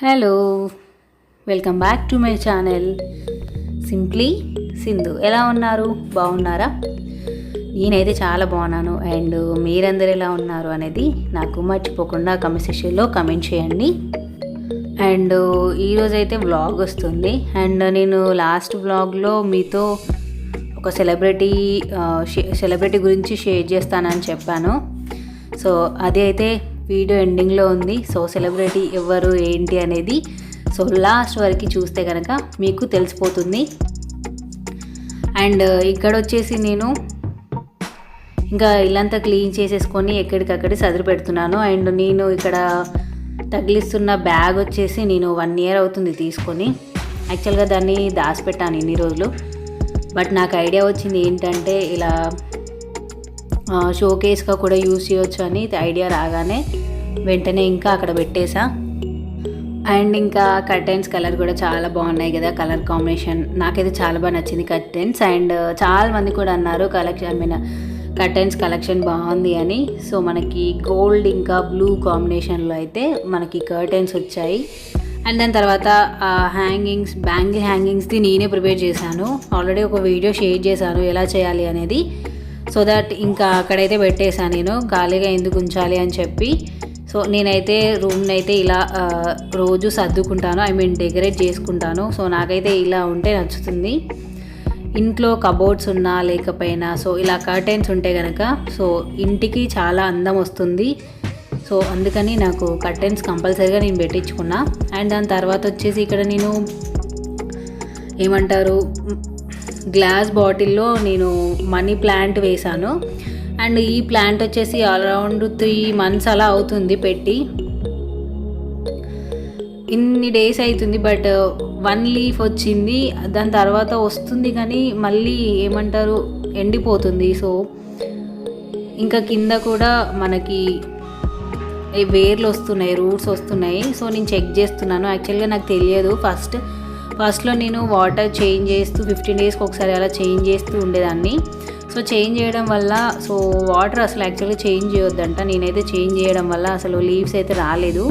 Hello, welcome back to my channel simply Sindhu. ఎలా ఉన్నారు? బాగున్నారా? నేనైతే చాలా బాగున్నాను. అండ్ మీరందరూ ఎలా ఉన్నారు అనేది నాకు మర్చిపోకుండా కమెంట్ సెక్షన్లో కమెంట్ చేయండి. అండ్ ఈరోజైతే వ్లాగ్ వస్తుంది. అండ్ నేను లాస్ట్ వ్లాగ్లో మీతో ఒక సెలబ్రిటీ గురించి షేర్ చేస్తానని చెప్పాను. సో అది అయితే వీడియో ఎండింగ్లో ఉంది. సో సెలబ్రిటీ ఎవరు ఏంటి అనేది సో లాస్ట్ వరకు చూస్తే కనుక మీకు తెలిసిపోతుంది. అండ్ ఇక్కడ వచ్చేసి నేను ఇంకా ఇల్లంతా క్లీన్ చేసేసుకొని ఎక్కడికక్కడ సదిరి పెడుతున్నాను. అండ్ నేను ఇక్కడ తగిలిస్తున్న బ్యాగ్ వచ్చేసి నేను 1 year అవుతుంది తీసుకొని. యాక్చువల్గా దాన్ని దాచిపెట్టాను ఇన్ని రోజులు. బట్ నాకు ఐడియా వచ్చింది ఏంటంటే ఇలా షోకేస్గా కూడా యూజ్ చేయొచ్చు అని ఐడియా రాగానే వెంటనే ఇంకా అక్కడ పెట్టేసా. అండ్ ఇంకా కర్టెన్స్ కలర్ కూడా చాలా బాగున్నాయి కదా, కలర్ కాంబినేషన్ నాకైతే చాలా బాగా నచ్చింది కర్టెన్స్. అండ్ చాలా మంది కూడా అన్నారు కర్టెన్స్ కలెక్షన్ బాగుంది అని. సో మనకి గోల్డ్ ఇంకా బ్లూ కాంబినేషన్లో అయితే మనకి కర్టెన్స్ వచ్చాయి. అండ్ దాని తర్వాత బ్యాంగిల్ హ్యాంగింగ్స్ది నేనే ప్రిపేర్ చేశాను. ఆల్రెడీ ఒక వీడియో షేర్ చేశాను ఎలా చేయాలి అనేది. సో దట్ ఇంకా అక్కడైతే పెట్టేశాను నేను, ఖాళీగా ఎందుకు ఉంచాలి అని చెప్పి. సో నేనైతే రూమ్ని అయితే ఇలా రోజు సర్దుకుంటాను, డెకరేట్ చేసుకుంటాను. సో నాకైతే ఇలా ఉంటే నచ్చుతుంది. ఇంట్లో కబోర్డ్స్ ఉన్నా లేకపోయినా సో ఇలా కర్టెన్స్ ఉంటే కనుక సో ఇంటికి చాలా అందం వస్తుంది. సో అందుకని నాకు కర్టెన్స్ కంపల్సరీగా నేను పెట్టించుకున్నా. అండ్ దాని తర్వాత వచ్చేసి ఇక్కడ నేను గ్లాస్ బాటిల్లో నేను మనీ ప్లాంట్ వేశాను. అండ్ ఈ ప్లాంట్ వచ్చేసి అరౌండ్ 3 months అలా అవుతుంది పెట్టి. ఇన్ని డేస్ అవుతుంది. బట్ 1 leaf వచ్చింది. దాని తర్వాత వస్తుంది కానీ మళ్ళీ ఎండిపోతుంది. సో ఇంకా కింద కూడా మనకి వేర్లు వస్తున్నాయి, రూట్స్ వస్తున్నాయి. సో నేను చెక్ చేస్తున్నాను. యాక్చువల్గా నాకు తెలియదు. ఫస్ట్లో నేను వాటర్ చేంజ్ చేస్తూ 15 daysకి ఒకసారి అలా చేంజ్ చేస్తూ ఉండేదాన్ని. సో చేంజ్ చేయడం వల్ల సో వాటర్ అసలు యాక్చువల్గా చేంజ్ చేయొద్దంట. నేనైతే చేంజ్ చేయడం వల్ల అసలు లీవ్స్ అయితే రాలేదు.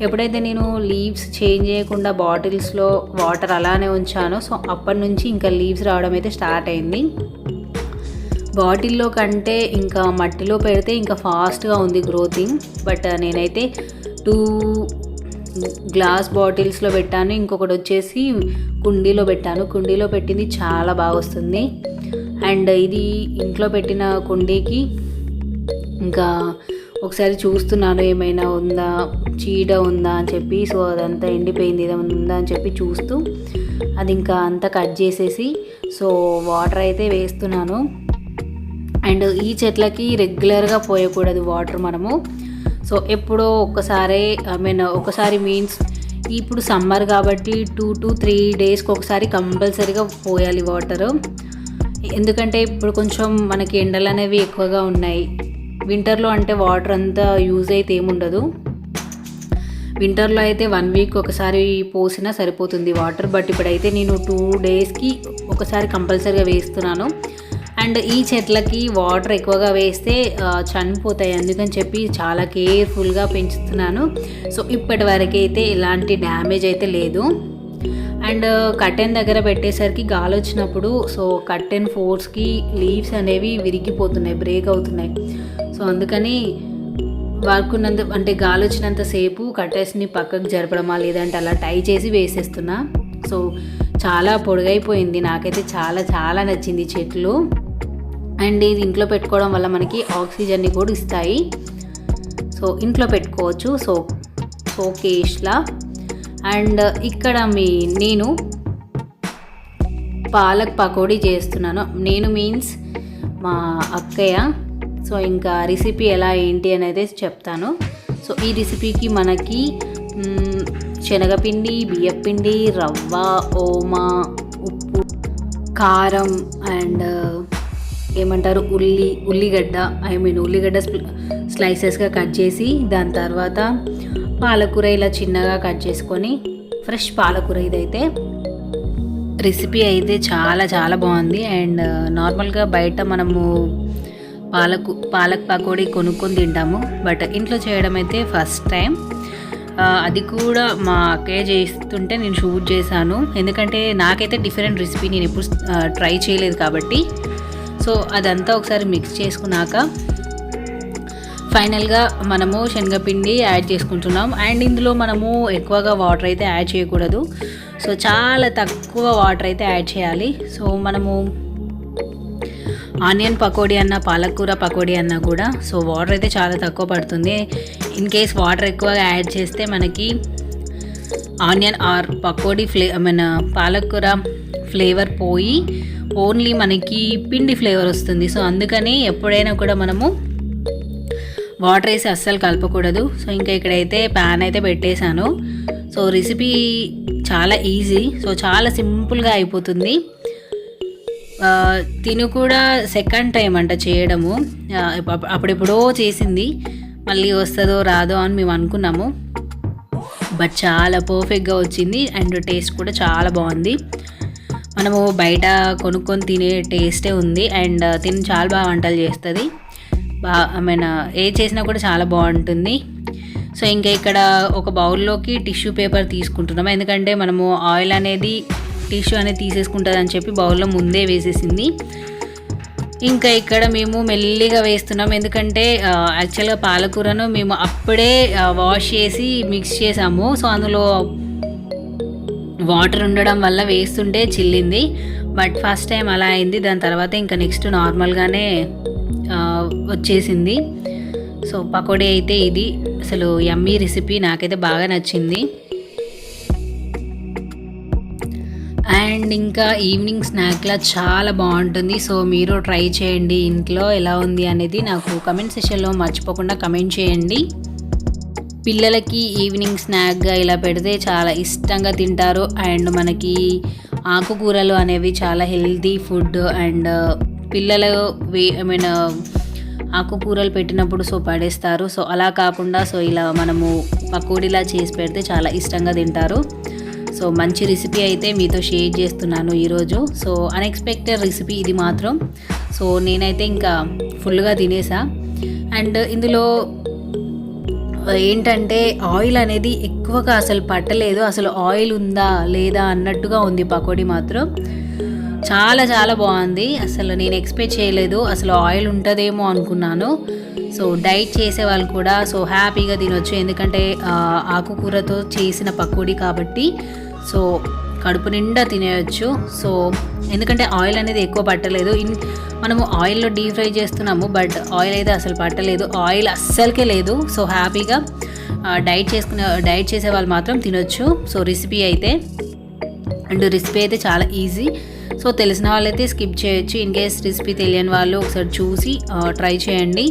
ఎప్పుడైతే నేను లీవ్స్ చేంజ్ చేయకుండా బాటిల్స్లో వాటర్ అలానే ఉంచానో సో అప్పటి నుంచి ఇంకా లీవ్స్ రావడం అయితే స్టార్ట్ అయింది. బాటిల్లో కంటే ఇంకా మట్టిలో పెడితే ఇంకా ఫాస్ట్గా ఉంది గ్రోతింగ్. బట్ నేనైతే 2 గ్లాస్ బాటిల్స్లో పెట్టాను, ఇంకొకటి వచ్చేసి కుండీలో పెట్టాను. కుండీలో పెట్టింది చాలా బాగా వస్తుంది. అండ్ ఇది ఇంట్లో పెట్టిన కుండీకి ఇంకా ఒకసారి చూస్తున్నాను ఏమైనా ఉందా, చీడ ఉందా అని చెప్పి. సో అదంతా ఎండిపోయింది, ఏదైనా ఉందా అని చెప్పి చూస్తూ అది ఇంకా అంతా కట్ చేసేసి సో వాటర్ అయితే వేస్తున్నాను. అండ్ ఈ చెట్లకి రెగ్యులర్గా పోయకూడదు వాటర్ మనము. సో ఎప్పుడో ఒకసారి మీన్స్ ఇప్పుడు సమ్మర్ కాబట్టి 2 to 3 daysకి ఒకసారి కంపల్సరీగా పోయాలి వాటర్. ఎందుకంటే ఇప్పుడు కొంచెం మనకి ఎండలు అనేవి ఎక్కువగా ఉన్నాయి. వింటర్లో అంటే వాటర్ అంతా యూజ్ అయితే ఏముండదు. వింటర్లో అయితే 1 week ఒకసారి పోసినా సరిపోతుంది వాటర్. బట్ ఇప్పుడైతే నేను 2 daysకి ఒకసారి కంపల్సరీగా వేస్తున్నాను. అండ్ ఈ చెట్లకి వాటర్ ఎక్కువగా వేస్తే చనిపోతాయి, అందుకని చెప్పి చాలా కేర్ఫుల్గా పెంచుతున్నాను. సో ఇప్పటి వరకు అయితే ఎలాంటి డ్యామేజ్ అయితే లేదు. అండ్ కర్టెన్ దగ్గర పెట్టేసరికి గాలి వచ్చినప్పుడు సో కర్టెన్ ఫోర్స్కి లీవ్స్ అనేవి విరిగిపోతున్నాయి, బ్రేక్ అవుతున్నాయి. సో అందుకని గాలి వచ్చినంతసేపు కర్టెన్స్ని పక్కకు జరపడమా లేదంటే అలా టై చేసి వేసేస్తున్నా. సో చాలా పొడుగైపోయింది. నాకైతే చాలా చాలా నచ్చింది చెట్లు. అండ్ ఇది ఇంట్లో పెట్టుకోవడం వల్ల మనకి ఆక్సిజన్ని కూడా ఇస్తాయి. సో ఇంట్లో పెట్టుకోవచ్చు షోకేస్లా. అండ్ ఇక్కడ నేను పాలక్ పకోడీ చేస్తున్నాను. నేను మీన్స్ మా అక్కయ్య. సో ఇంకా రెసిపీ ఎలా ఏంటి అనేది చెప్తాను. సో ఈ రెసిపీకి మనకి శనగపిండి, బియ్యపిండి, రవ్వ, ఓమా, ఉప్పు, కారం అండ్ ఉల్లిగడ్డ స్లైసెస్గా కట్ చేసి దాని తర్వాత పాలకూర ఇలా చిన్నగా కట్ చేసుకొని ఫ్రెష్ పాలకూర. ఇదైతే రెసిపీ అయితే చాలా చాలా బాగుంది. అండ్ నార్మల్గా బయట మనము పాలక్ పకోడీ కొనుక్కొని తింటాము, బట్ ఇంట్లో చేయడం అయితే ఫస్ట్ టైం. అది కూడా మా అక్కయ్య చేస్తుంటే నేను షూట్ చేశాను. ఎందుకంటే నాకైతే డిఫరెంట్ రెసిపీ నేను ఎప్పుడు ట్రై చేయలేదు కాబట్టి. సో అదంతా ఒకసారి మిక్స్ చేసుకున్నాక ఫైనల్గా మనము శనగపిండి యాడ్ చేసుకుంటున్నాం. అండ్ ఇందులో మనము ఎక్కువగా వాటర్ అయితే యాడ్ చేయకూడదు. సో చాలా తక్కువ వాటర్ అయితే యాడ్ చేయాలి. సో మనము ఆనియన్ పకోడీ అన్న పాలకూర పకోడీ అన్నా కూడా సో వాటర్ అయితే చాలా తక్కువ పడుతుంది. ఇన్ కేస్ వాటర్ ఎక్కువగా యాడ్ చేస్తే మనకి ఆనియన్ ఆర్ పకోడీ పాలకూర ఫ్లేవర్ పోయి ఓన్లీ మనకి పిండి ఫ్లేవర్ వస్తుంది. సో అందుకని ఎప్పుడైనా కూడా మనము వాటర్ వేసి అస్సలు కలపకూడదు. సో ఇంకా ఇక్కడైతే ప్యాన్ అయితే పెట్టేశాను. సో రెసిపీ చాలా ఈజీ, సో చాలా సింపుల్గా అయిపోతుంది. తిను కూడా సెకండ్ టైం అంట చేయడము. అప్పుడెప్పుడో చేసింది, మళ్ళీ వస్తుందో రాదో అని మేము అనుకున్నాము. బట్ చాలా పర్ఫెక్ట్గా వచ్చింది అండ్ టేస్ట్ కూడా చాలా బాగుంది. మనము బయట కొనుక్కొని తినే టేస్టే ఉంది. అండ్ తిని చాలా బాగా వంటలు చేస్తుంది. ఏ చేసినా కూడా చాలా బాగుంటుంది. సో ఇంకా ఇక్కడ ఒక బౌల్లోకి టిష్యూ పేపర్ తీసుకుంటున్నాము. ఎందుకంటే మనము ఆయిల్ అనేది టిష్యూ అనేది తీసేసుకుంటుంది అని చెప్పి బౌల్లో ముందే వేసేసింది. ఇంకా ఇక్కడ మేము మెల్లిగా వేస్తున్నాం. ఎందుకంటే యాక్చువల్గా పాలకూరను మేము అప్పుడే వాష్ చేసి మిక్స్ చేసాము. సో అందులో వాటర్ ఉండడం వల్ల వేస్తుంటే చిల్లింది. బట్ ఫస్ట్ టైం అలా అయింది. దాని తర్వాత ఇంకా నెక్స్ట్ నార్మల్గానే వచ్చేసింది. సో పకోడీ అయితే ఇది అసలు యమ్మీ రెసిపీ, నాకైతే బాగా నచ్చింది. అండ్ ఇంకా ఈవినింగ్ స్నాక్లా చాలా బాగుంటుంది. సో మీరు ట్రై చేయండి ఇంట్లో, ఎలా ఉంది అనేది నాకు కమెంట్ సెక్షన్లో మర్చిపోకుండా కమెంట్ చేయండి. పిల్లలకి ఈవినింగ్ స్నాక్గా ఇలా పెడితే చాలా ఇష్టంగా తింటారు. అండ్ మనకి ఆకుకూరలు అనేవి చాలా హెల్తీ ఫుడ్. అండ్ పిల్లలు ఆకుకూరలు పెట్టినప్పుడు సో పడేస్తారు. సో అలా కాకుండా సో ఇలా మనము పకోడీలా చేసి పెడితే చాలా ఇష్టంగా తింటారు. సో మంచి రెసిపీ అయితే మీతో షేర్ చేస్తున్నాను ఈరోజు. సో అన్ఎక్స్పెక్టెడ్ రెసిపీ ఇది మాత్రం. సో నేనైతే ఇంకా ఫుల్గా తినేసా. అండ్ ఇందులో ఏంటంటే ఆయిల్ అనేది ఎక్కువగా అసలు పట్టలేదు. అసలు ఆయిల్ ఉందా లేదా అన్నట్టుగా ఉంది పకోడీ మాత్రం. చాలా చాలా బాగుంది. అసలు నేను ఎక్స్పెక్ట్ చేయలేదు, అసలు ఆయిల్ ఉంటుందేమో అనుకున్నాను. సో డైట్ చేసే వాళ్ళు కూడా సో హ్యాపీగా తినొచ్చు. ఎందుకంటే ఆకుకూరతో చేసిన పకోడీ కాబట్టి సో కడుపు నిండా తినేయచ్చు. సో ఎందుకంటే ఆయిల్ అనేది ఎక్కువ పట్టలేదు. మనము ఆయిల్లో డీప్ ఫ్రై చేస్తున్నాము, బట్ ఆయిల్ అయితే అసలు పట్టలేదు, ఆయిల్ అస్సలకే లేదు. సో హ్యాపీగా డైట్ చేసే వాళ్ళు మాత్రం తినొచ్చు. సో రెసిపీ అయితే అయితే చాలా ఈజీ. సో తెలిసిన వాళ్ళైతే స్కిప్ చేయొచ్చు. ఇన్ కేస్ రెసిపీ తెలియని వాళ్ళు ఒకసారి చూసి ట్రై చేయండి.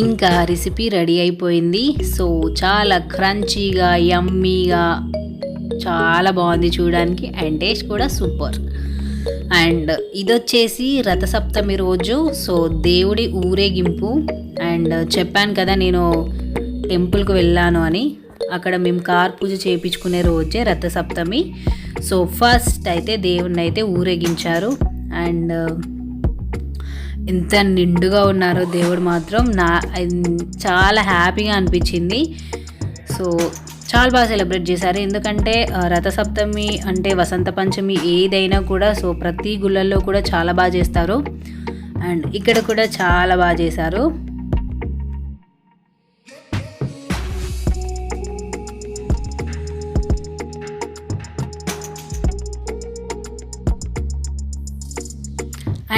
ఇంకా రెసిపీ రెడీ అయిపోయింది. సో చాలా క్రంచీగా యమ్మీగా చాలా బాగుంది చూడడానికి. అండ్ టేస్ట్ కూడా సూపర్. అండ్ ఇది వచ్చేసి రథసప్తమి రోజు సో దేవుడి ఊరేగింపు. అండ్ చెప్పాను కదా నేను టెంపుల్కి వెళ్ళాను అని, అక్కడ మేము కార్ పూజ చేయించుకునే రోజే రథసప్తమి. సో ఫస్ట్ అయితే దేవుడిని అయితే ఊరేగించారు. అండ్ ఎంత నిండుగా ఉన్నారో దేవుడు మాత్రం, చాలా హ్యాపీగా అనిపించింది. సో చాలా బాగా సెలబ్రేట్ చేశారు. ఎందుకంటే రథసప్తమి అంటే వసంత పంచమి ఏదైనా కూడా సో ప్రతి గుళ్ళల్లో కూడా చాలా బాగా చేస్తారు. అండ్ ఇక్కడ కూడా చాలా బాగా చేశారు.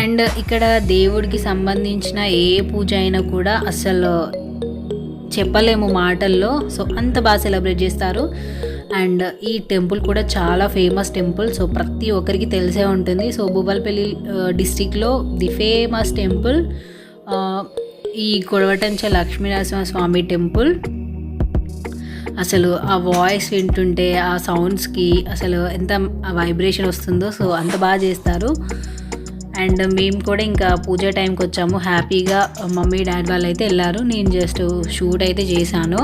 అండ్ ఇక్కడ దేవుడికి సంబంధించిన ఏ పూజ అయినా కూడా అసలు చెప్పలేము మాటల్లో. సో అంత బాగా సెలబ్రేట్ చేస్తారు. అండ్ ఈ టెంపుల్ కూడా చాలా ఫేమస్ టెంపుల్. సో ప్రతి ఒక్కరికి తెలిసే ఉంటుంది. సో భూపాలపల్లి డిస్టిక్లో ది ఫేమస్ టెంపుల్ ఈ కొడవటంచ లక్ష్మీనరసింహస్వామి టెంపుల్. అసలు ఆ వాయిస్ వింటుంటే ఆ సౌండ్స్కి అసలు ఎంత వైబ్రేషన్ వస్తుందో. సో అంత బాగా చేస్తారు. అండ్ మేము కూడా ఇంకా పూజ టైంకి వచ్చాము. హ్యాపీగా మమ్మీ డాడీ వాళ్ళు అయితే వెళ్ళారు. నేను జస్ట్ షూట్ అయితే చేశాను.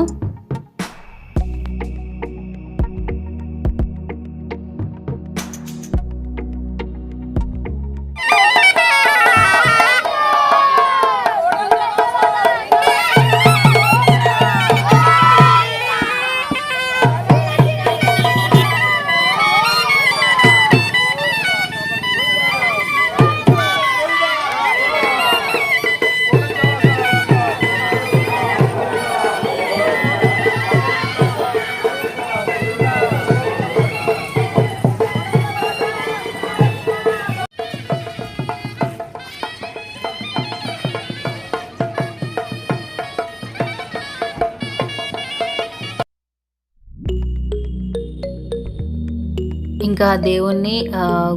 ఇంకా దేవుణ్ణి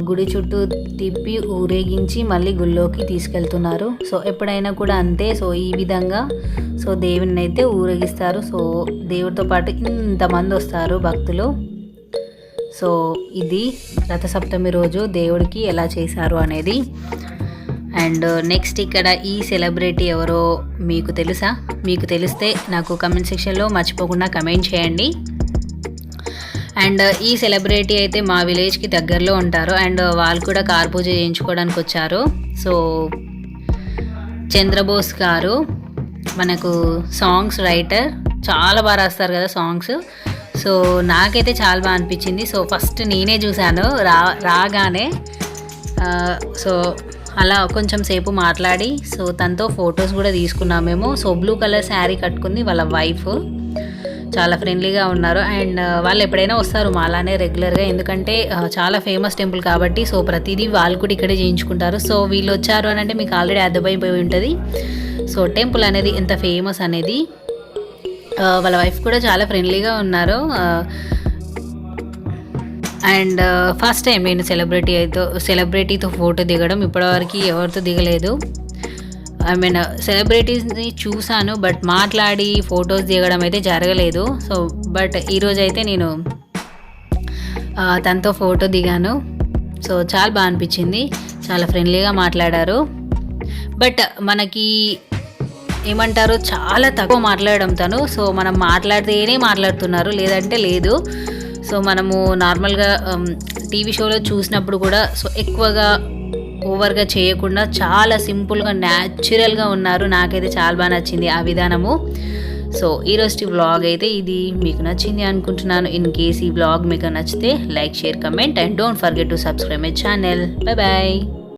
గుడి చుట్టూ తిప్పి ఊరేగించి మళ్ళీ గుళ్ళోకి తీసుకెళ్తున్నారు. సో ఎప్పుడైనా కూడా అంతే. సో ఈ విధంగా సో దేవుని అయితే ఊరేగిస్తారు. సో దేవుడితో పాటు ఇంతమంది వస్తారు భక్తులు. సో ఇది రథసప్తమి రోజు దేవుడికి ఎలా చేశారు అనేది. అండ్ నెక్స్ట్ ఇక్కడ ఈ సెలబ్రిటీ ఎవరో మీకు తెలుసా? మీకు తెలిస్తే నాకు కమెంట్ సెక్షన్లో మర్చిపోకుండా కమెంట్ చేయండి. అండ్ ఈ సెలబ్రిటీ అయితే మా విలేజ్కి దగ్గరలో ఉంటారు. అండ్ వాళ్ళు కూడా కార్ పూజ చేయించుకోవడానికి వచ్చారు. సో చంద్రబోస్ గారు మనకు సాంగ్స్ రైటర్, చాలా బాగా రాస్తారు కదా సాంగ్స్. సో నాకైతే చాలా బాగా అనిపించింది. సో ఫస్ట్ నేనే చూశాను రాగానే. సో అలా కొంచెం సేపు మాట్లాడి సో తనతో ఫొటోస్ కూడా తీసుకున్నాం మేము. సో బ్లూ కలర్ శారీ కట్టుకుంది వాళ్ళ వైఫ్. చాలా ఫ్రెండ్లీగా ఉన్నారు. అండ్ వాళ్ళు ఎప్పుడైనా వస్తారు మాలానే రెగ్యులర్గా, ఎందుకంటే చాలా ఫేమస్ టెంపుల్ కాబట్టి. సో ప్రతిదీ వాళ్ళు కూడా ఇక్కడే చేయించుకుంటారు. సో వీళ్ళు వచ్చారు అని అంటే మీకు ఆల్రెడీ అర్థమైపోయి ఉంటుంది సో టెంపుల్ అనేది ఎంత ఫేమస్ అనేది. వాళ్ళ వైఫ్ కూడా చాలా ఫ్రెండ్లీగా ఉన్నారు. అండ్ ఫస్ట్ టైం నేను సెలబ్రిటీతో ఫోటో దిగడం. ఇప్పటివరకు ఎవరితో దిగలేదు. ఐ మీన్ సెలబ్రిటీస్ని చూశాను, బట్ మాట్లాడి ఫొటోస్ దిగడం అయితే జరగలేదు. సో బట్ ఈరోజైతే నేను తనతో ఫోటో దిగాను. సో చాలా బాగా అనిపించింది, చాలా ఫ్రెండ్లీగా మాట్లాడారు. బట్ మనకి ఏమంటారు, చాలా తక్కువ మాట్లాడడం తను. సో మనం మాట్లాడితేనే మాట్లాడుతున్నారు, లేదంటే లేదు. సో మనము నార్మల్గా టీవీ షోలో చూసినప్పుడు కూడా సో ఎక్కువగా ఓవర్గా చేయకుండా చాలా సింపుల్గా న్యాచురల్గా ఉన్నారు. నాకైతే చాలా బాగా నచ్చింది ఆ విధానము. సో ఈరోజు వ్లాగ్ అయితే ఇది మీకు నచ్చింది అనుకుంటున్నాను. ఇన్ కేస్ ఈ వ్లాగ్ మీకు నచ్చితే like, share, comment and don't forget to subscribe my channel. Bye bye.